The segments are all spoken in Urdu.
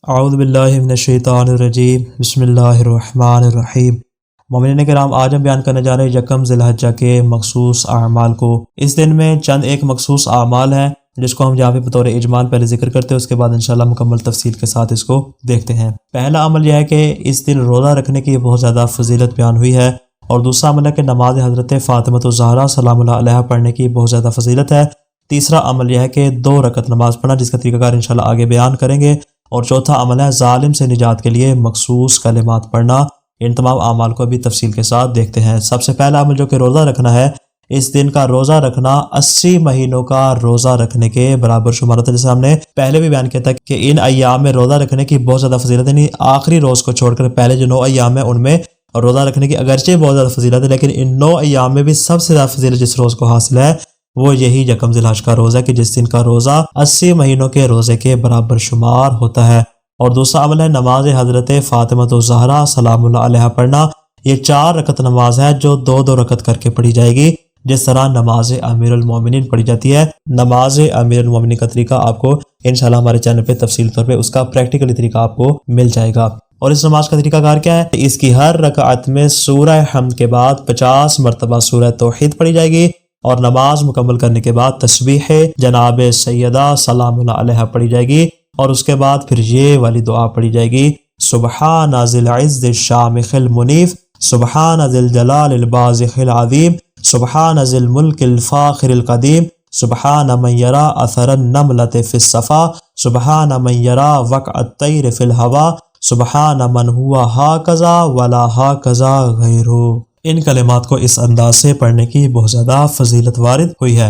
اعوذ باللہ من الشیطان الرجیم بسم اللہ الرحمن الرحیم۔ مومنین کرام، آج ہم بیان کرنے جا رہے ہیں یکم ذی الحجہ کے مخصوص اعمال کو۔ اس دن میں چند ایک مخصوص اعمال ہیں جس کو ہم یہاں پہ بطور اجمال پہلے ذکر کرتے ہیں، اس کے بعد انشاءاللہ مکمل تفصیل کے ساتھ اس کو دیکھتے ہیں۔ پہلا عمل یہ ہے کہ اس دن روزہ رکھنے کی بہت زیادہ فضیلت بیان ہوئی ہے، اور دوسرا عمل ہے کہ نماز حضرت فاطمۃ الزہرا سلام اللہ علیہا پڑھنے کی بہت زیادہ فضیلت ہے۔ تیسرا عمل یہ ہے کہ 2 رکعت نماز پڑھنا، جس کا طریقہ کار انشاءاللہ آگے بیان کریں گے۔ اور چوتھا عمل ہے ظالم سے نجات کے لیے مخصوص کلمات پڑھنا۔ ان تمام اعمال کو بھی تفصیل کے ساتھ دیکھتے ہیں۔ سب سے پہلا عمل جو کہ روزہ رکھنا ہے، اس دن کا روزہ رکھنا 80 مہینوں کا روزہ رکھنے کے برابر شمار ہوتا ہے۔ جیسے ہم نے پہلے بھی بیان کیا تھا کہ ان ایام میں روزہ رکھنے کی بہت زیادہ فضیلت ہے، یعنی آخری روز کو چھوڑ کر پہلے جو 9 ایام ہیں ان میں روزہ رکھنے کی اگرچہ بہت زیادہ فضیلت ہے، لیکن ان 9 ایام میں بھی سب سے زیادہ فضیلت جس روز کو حاصل ہے وہ یہی یکم ذی الحجہ کا روزہ ہے، کہ جس دن کا روزہ 80 مہینوں کے روزے کے برابر شمار ہوتا ہے۔ اور دوسرا عمل ہے نماز حضرت فاطمۃ الزہرا سلام اللہ علیہا پڑھنا۔ یہ 4 رکعت نماز ہے جو 2 رکعت کر کے پڑھی جائے گی، جس طرح نماز امیر المومنین پڑھی جاتی ہے۔ نماز امیر المومنین کا طریقہ آپ کو انشاءاللہ ہمارے چینل پہ تفصیل طور پہ اس کا پریکٹیکلی طریقہ آپ کو مل جائے گا۔ اور اس نماز کا طریقہ کار کیا ہے؟ اس کی ہر رکعت میں سورہ حمد کے بعد 50 مرتبہ سورہ توحید پڑھی جائے گی، اور نماز مکمل کرنے کے بعد تسبیح جناب سیدہ سلام اللہ علیہا پڑھی جائے گی، اور اس کے بعد پھر یہ والی دعا پڑھی جائے گی: سبحان ذی العز الشامخ المنیف، سبحان ذی الجلال البازخ العظیم، سبحان ذی الملک الفاخر القدیم، سبحان من یرا اثر النملۃ فی الصفا، سبحان من یرا وقع الطیر فی الہوا، سبحان من ہوا ہاکذا ولا ہاکذا غیرہ۔ ان کلمات کو اس انداز سے پڑھنے کی بہت زیادہ فضیلت وارد ہوئی ہے۔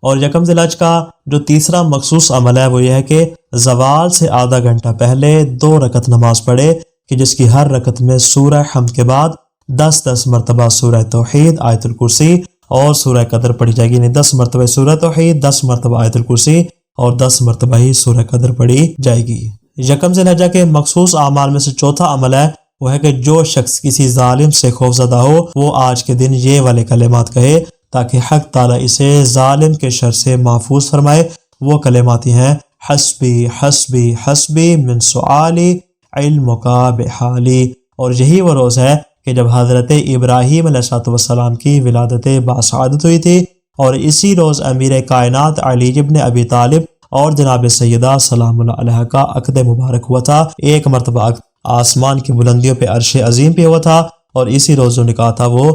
اور یکم ذی الحجہ کا جو تیسرا مخصوص عمل ہے وہ یہ ہے کہ زوال سے آدھا گھنٹہ پہلے 2 رکعت نماز پڑھے، کہ جس کی ہر رکعت میں سورہ حمد کے بعد 10 مرتبہ سورہ توحید، آیت الکرسی اور سورہ قدر پڑھی جائے گی، یعنی 10 مرتبہ سورہ توحید، 10 مرتبہ آیت الکرسی اور 10 مرتبہ ہی سورہ قدر پڑھی جائے گی۔ یکم ذی الحجہ کے مخصوص اعمال میں سے چوتھا عمل ہے وہ ہے کہ جو شخص کسی ظالم سے خوفزدہ ہو وہ آج کے دن یہ والے کلمات کہے، تاکہ حق تعالیٰ اسے ظالم کے شر سے محفوظ فرمائے۔ وہ کلمات ہیں: حسبی حسبی حسبی من سؤالی علمک بحالی۔ اور یہی وہ روز ہے کہ جب حضرت ابراہیم علیہ السلام کی ولادت باسعادت ہوئی تھی، اور اسی روز امیر کائنات علی ابن ابی طالب اور جناب سیدہ سلام اللہ علیہا کا عقد مبارک ہوا تھا۔ ایک مرتبہ آسمان کی بلندیوں پہ عرش عظیم پہ ہوا تھا، اور اسی روز جو نکاح تھا وہ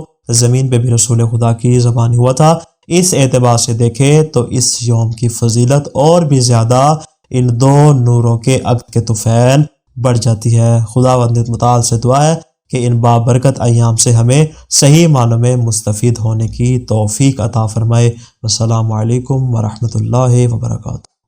زمین پہ بھی رسول خدا کی زبانی ہوا تھا۔ اس اعتبار سے دیکھے تو اس یوم کی فضیلت اور بھی زیادہ ان 2 نوروں کے عقد کے طفیل بڑھ جاتی ہے۔ خداوند متعال سے دعا ہے کہ ان بابرکت ایام سے ہمیں صحیح معنوں میں مستفید ہونے کی توفیق عطا فرمائے۔ السلام علیکم ورحمۃ اللہ وبرکاتہ۔